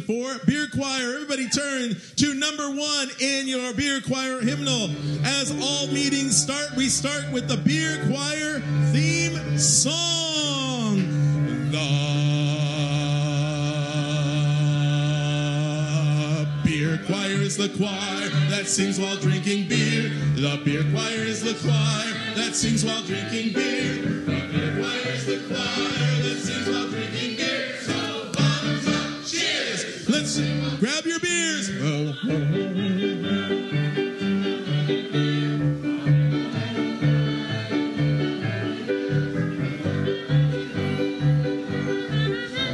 For beer choir, everybody turn to number 1 in your beer choir hymnal. As all meetings start, we start with the beer choir theme song. The beer choir is the choir that sings while drinking beer. The beer choir is the choir that sings while drinking beer. The beer choir is the choir that sings while drinking beer. So bottoms up, cheers! Let's grab your beers.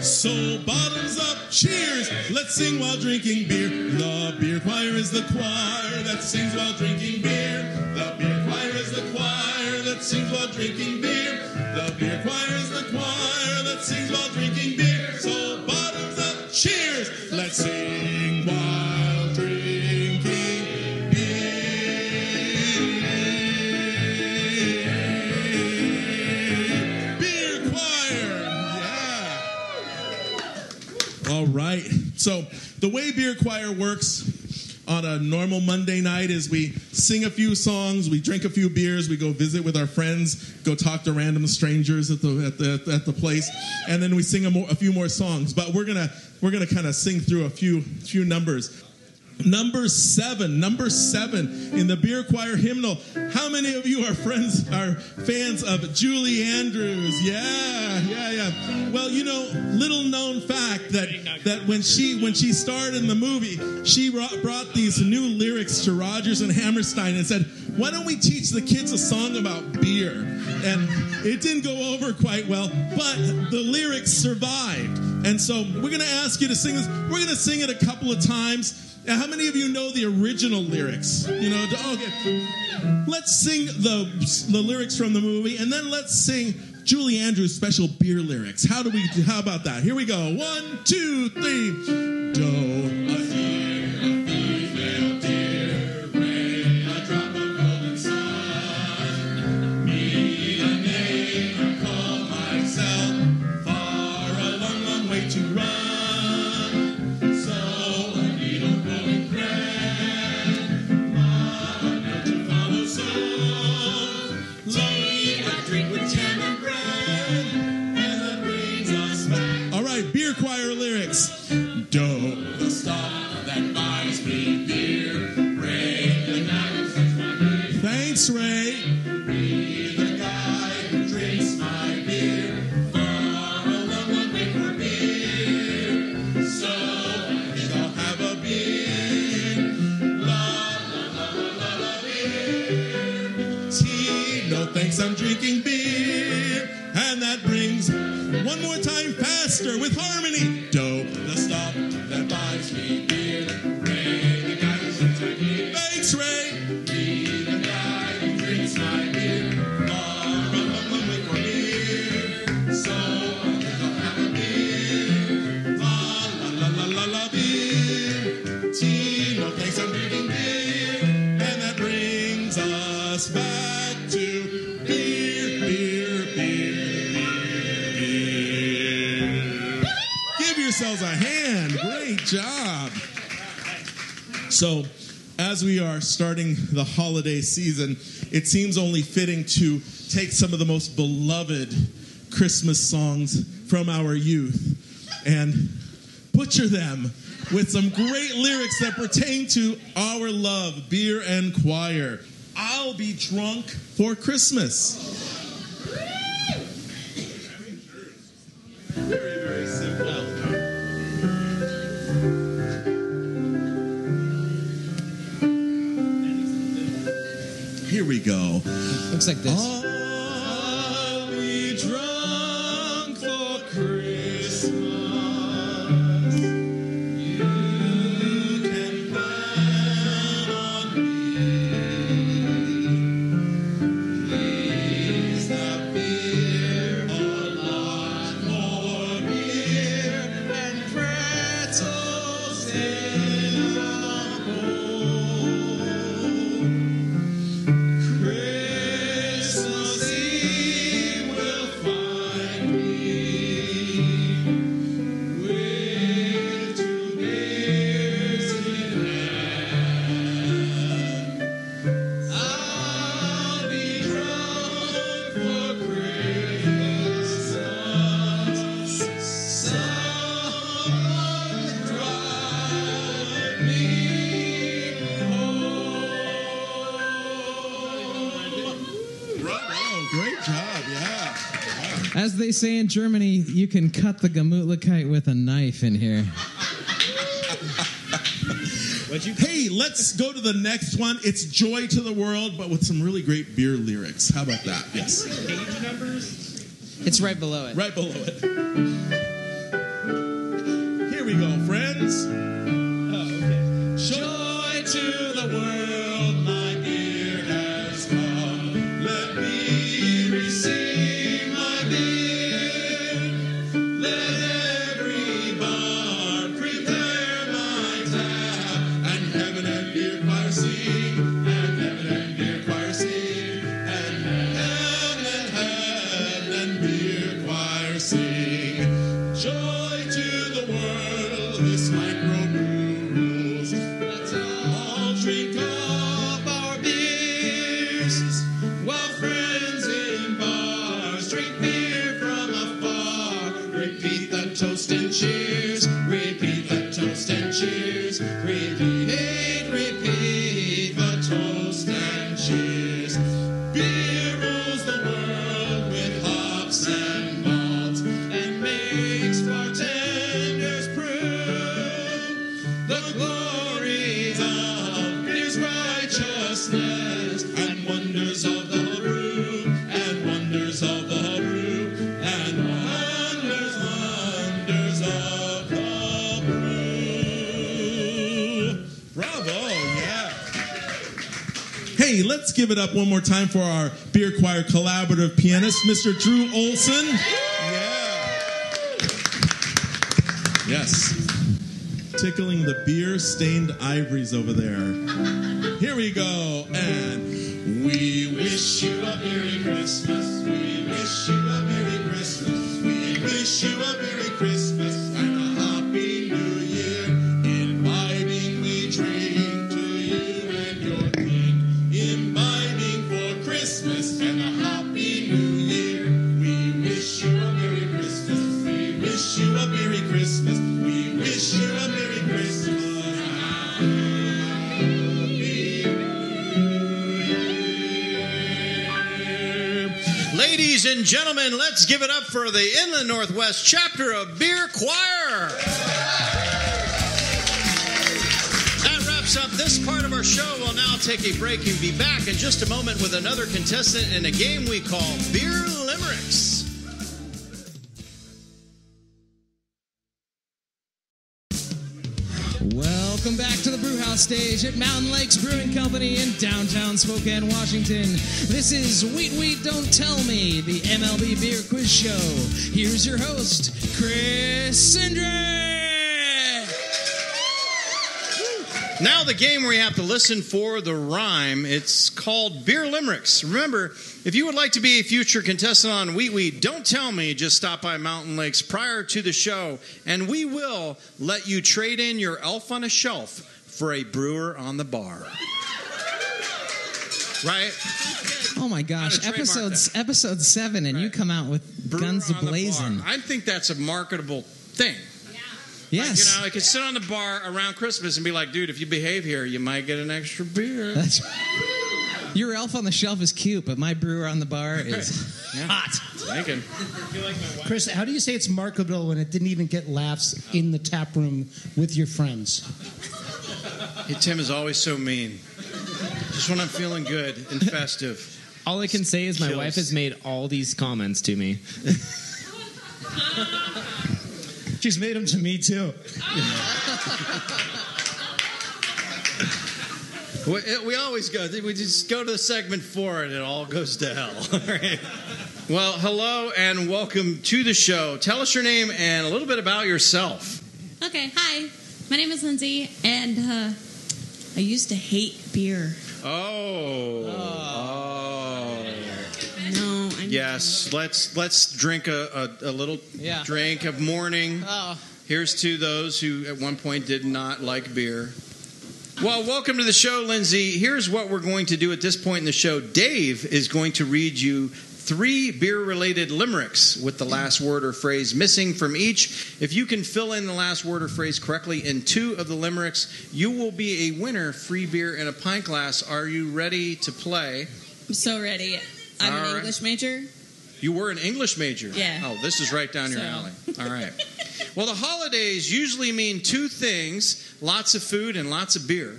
So bottoms up, cheers. Let's sing while drinking beer. The beer choir is the choir that sings while drinking beer. The beer choir is the choir that sings while drinking beer. The beer choir is the choir that sings while drinking beer. So bottoms up, cheers. Let's sing while drinking beer. Beer choir. Yeah. All right. So the way beer choir works on a normal Monday night is we sing a few songs, we drink a few beers, we go visit with our friends, go talk to random strangers at the place, and then we sing a few more songs. But we're gonna kind of sing through a few numbers. Number seven in the beer choir hymnal. How many of you are fans of Julie Andrews? Yeah. Well, you know, little known fact that when she starred in the movie, she brought these new lyrics to Rodgers and Hammerstein and said, "Why don't we teach the kids a song about beer?" And it didn't go over quite well, but the lyrics survived. And so we're going to ask you to sing this. We're going to sing it a couple of times. Now, how many of you know the original lyrics? You know, okay. Let's sing the lyrics from the movie, and then let's sing Julie Andrews' special beer lyrics. How about that? Here we go. 1, 2, 3. Doe, a deer, a female deer, rain, a drop of golden sun. Me, a name, I call myself, far a long, long way to run. Choir lyrics. Doe, the star that buys me beer. Ray, the guy who drinks my beer. Thanks, Ray. Be the guy who drinks my beer. For a long, long way for beer. So I think I'll have a beer. La, la, la, la, la, beer. Tea, no thanks, I'm drinking beer. And that brings one more time faster with harmony. Dope, the stop that buys me beer. Ray, the guy who drinks my beer. Thanks, Ray. Be the guy who drinks my beer. Far a long, long way for beer. So I think I'll have a beer. La, la, la, la, la, la, beer. Tea, no thanks, I'm drinking beer. And that brings us back to beer. Yourselves a hand. Great job. So, as we are starting the holiday season, it seems only fitting to take some of the most beloved Christmas songs from our youth and butcher them with some great lyrics that pertain to our love, beer and choir. I'll be drunk for Christmas. Very, very simple. Here we go. Looks like this. I'll be drunk for Christmas. You can count on me. Please have beer, a lot more beer, and pretzels in a bowl. Christmas Eve will find me with two As they say in Germany, you can cut the Gullah Kite with a knife in here. Hey, let's go to the next one. It's Joy to the World, but with some really great beer lyrics. How about that? Yes. Page numbers? It's right below it. Right below it. Here we go, friends. Oh, okay. Joy to the world, my beer has come. Let me receive my beer. Let every bar prepare my tap. And heaven and beer choir sing. And heaven and beer choir sing. And heaven and beer choir sing. Joy to the world, this microbrew rules. Let's all drink up our beers, while friends in bars drink beer from afar. Repeat the toast and cheers. Repeat the toast and cheers. Repeat, repeat the toast and cheers. Beer rules the world with hops and malt, and makes bartenders prove the glories of beer's righteousness, and wonders of the brew, and wonders of the brew, and wonders of the brew. Bravo, yeah. Hey, let's give it up one more time for our beer choir collaborative pianist, Mr. Drew Olson. Yeah. Yes. Tickling the beer-stained ivories over there. Here we go. And we wish you a Merry Christmas. We wish you a Merry Christmas. We wish you a Merry Christmas and a Happy New Year. Imbibing we drink to you and your king. Imbibing for Christmas and a Happy New Year. We wish you a Merry Christmas. We wish you a Merry Christmas. We wish you a Merry Christmas. Happy New Year. Ladies and gentlemen, let's give it up for the Inland Northwest chapter of Beer Choir. That wraps up this part of our show. We'll now take a break and be back in just a moment with another contestant in a game we call Beer Limericks. Welcome back to the Brewhouse stage at Mountain Lakes Brewing Company in downtown Spokane, Washington. This is Wheat Don't Tell Me, the MLB Beer Quiz Show. Here's your host, Chris Sindre. Now the game where you have to listen for the rhyme. It's called Beer Limericks. Remember, if you would like to be a future contestant on Wheat Don't Tell Me, just stop by Mountain Lakes prior to the show, and we will let you trade in your elf on a shelf for a brewer on the bar. Right? Oh my gosh, episode 7, and you come out with Brewer guns on the a-blazing. bar. I think that's a marketable thing. Yes. Like, I could sit on the bar around Christmas and be like, dude, if you behave here, you might get an extra beer. Your elf on the shelf is cute, but my brewer on the bar is hot. Thinking. Chris, how do you say it's marketable when it didn't even get laughs in the tap room with your friends? Hey, Tim is always so mean. Just when I'm feeling good and festive. All I can say is my Kills. wife has made all these comments to me. She's made them to me, too. We always go. We just go to segment 4 and it all goes to hell. Right? Well, hello and welcome to the show. Tell us your name and a little bit about yourself. Okay, hi. My name is Lindsay, and I used to hate beer. No, I'm Yes, let's drink a little drink of morning. Here's to those who at one point did not like beer. Well, welcome to the show, Lindsay. Here's what we're going to do at this point in the show. Dave is going to read you 3 beer-related limericks with the last word or phrase missing from each. If you can fill in the last word or phrase correctly in 2 of the limericks, you will be a winner, free beer in a pint glass. Are you ready to play? so ready. I'm an English major. You were an English major? Yeah. Oh, this is right down your alley. All right. Well, the holidays usually mean two things, lots of food and lots of beer.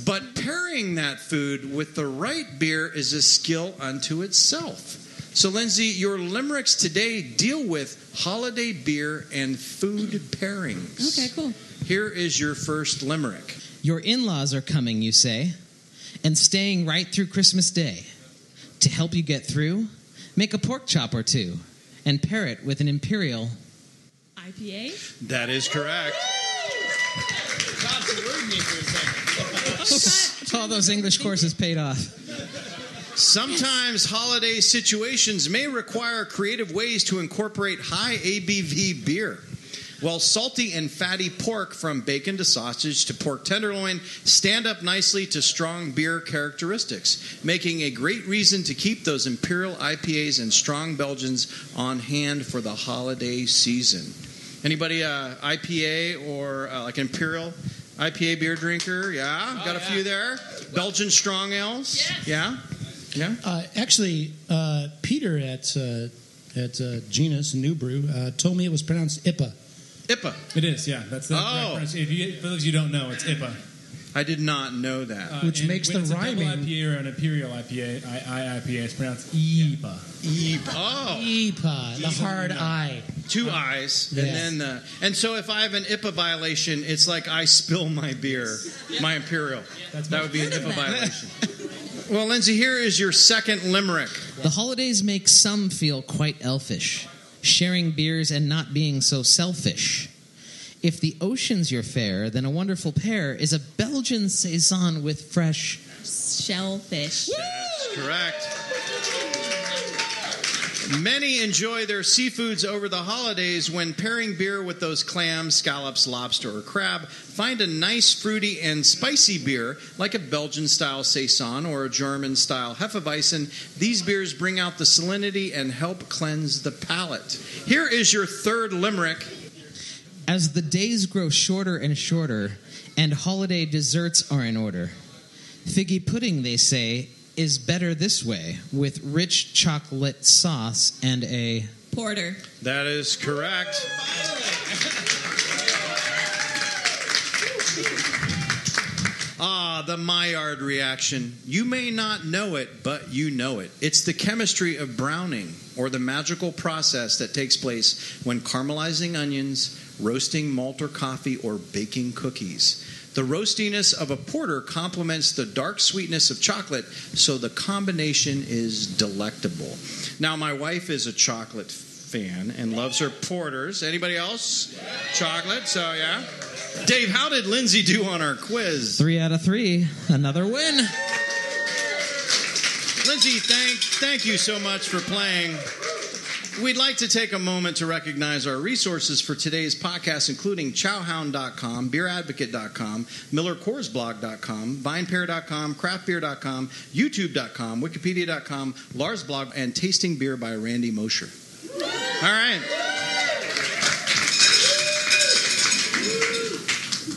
But pairing that food with the right beer is a skill unto itself. So, Lindsay, your limericks today deal with holiday beer and food pairings. Okay, cool. Here is your first limerick. Your in-laws are coming, you say, and staying right through Christmas Day. To help you get through, make a pork chop or two and pair it with an imperial IPA? That is correct. All those English courses paid off. Sometimes holiday situations may require creative ways to incorporate high ABV beer. While salty and fatty pork, from bacon to sausage to pork tenderloin, stand up nicely to strong beer characteristics, making a great reason to keep those imperial IPAs and strong Belgians on hand for the holiday season. Anybody IPA or like imperial IPA beer drinker? Yeah, got a few there. Belgian strong ales? Yes. Yeah. Actually, Peter at Genus New Brew told me it was pronounced IPA. IPA. It is, yeah. That's the correct pronunciation. For those you don't know, it's IPA. I did not know that. Which makes the rhyming. When it's a double IPA or an imperial IPA, IPA, it's pronounced IPA. IPA. Oh. IPA, the hard I. Two I's. And then and so if I have an IPA violation, it's like I spill my beer, my imperial. That would be an IPA violation. Well, Lindsay, here is your second limerick. The holidays make some feel quite elfish, sharing beers and not being so selfish. If the ocean's your fare, then a wonderful pair is a Belgian saison with fresh shellfish. That's correct. Many enjoy their seafoods over the holidays. When pairing beer with those clams, scallops, lobster, or crab, find a nice fruity and spicy beer like a Belgian-style saison or a German-style Hefeweizen. These beers bring out the salinity and help cleanse the palate. Here is your third limerick. As the days grow shorter and shorter, and holiday desserts are in order, figgy pudding, they say, is better this way, with rich chocolate sauce and a porter. That is correct. The Maillard reaction. You may not know it, but you know it. It's the chemistry of browning, or the magical process that takes place when caramelizing onions, roasting malt or coffee, or baking cookies. The roastiness of a porter complements the dark sweetness of chocolate, so the combination is delectable. Now, my wife is a chocolate fan and loves her porters. Anybody else? Chocolate, so yeah. Dave, how did Lindsay do on our quiz? 3 out of 3. Another win. Lindsay, thank you so much for playing. We'd like to take a moment to recognize our resources for today's podcast, including chowhound.com, beeradvocate.com, millercorsblog.com, vinepair.com, craftbeer.com, youtube.com, wikipedia.com, Lars blog, and Tasting Beer by Randy Mosher. All right.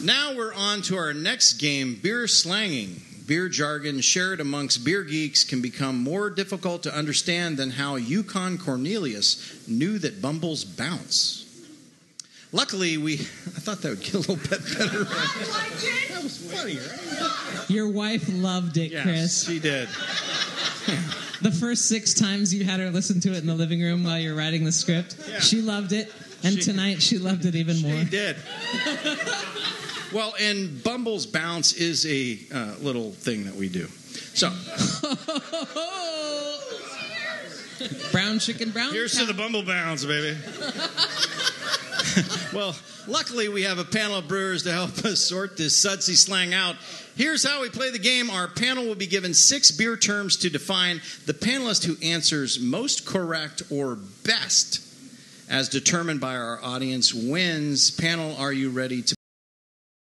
Now we're on to our next game, beer slanging. Beer jargon shared amongst beer geeks can become more difficult to understand than how Yukon Cornelius knew that Bumbles bounce. Luckily, I thought that would get a little bit better. That was funny, right? Your wife loved it, yes, Chris. She did. The first 6 times you had her listen to it in the living room while you're writing the script, she loved it. And tonight she loved it even more. She did. Well, and Bumbles Bounce is a little thing that we do. So, brown chicken, brown. Here's to the Bumble Bounce, baby. Well, luckily we have a panel of brewers to help us sort this sudsy slang out. Here's how we play the game. Our panel will be given 6 beer terms to define. The panelist who answers most correct or best, as determined by our audience, wins. Panel, are you ready to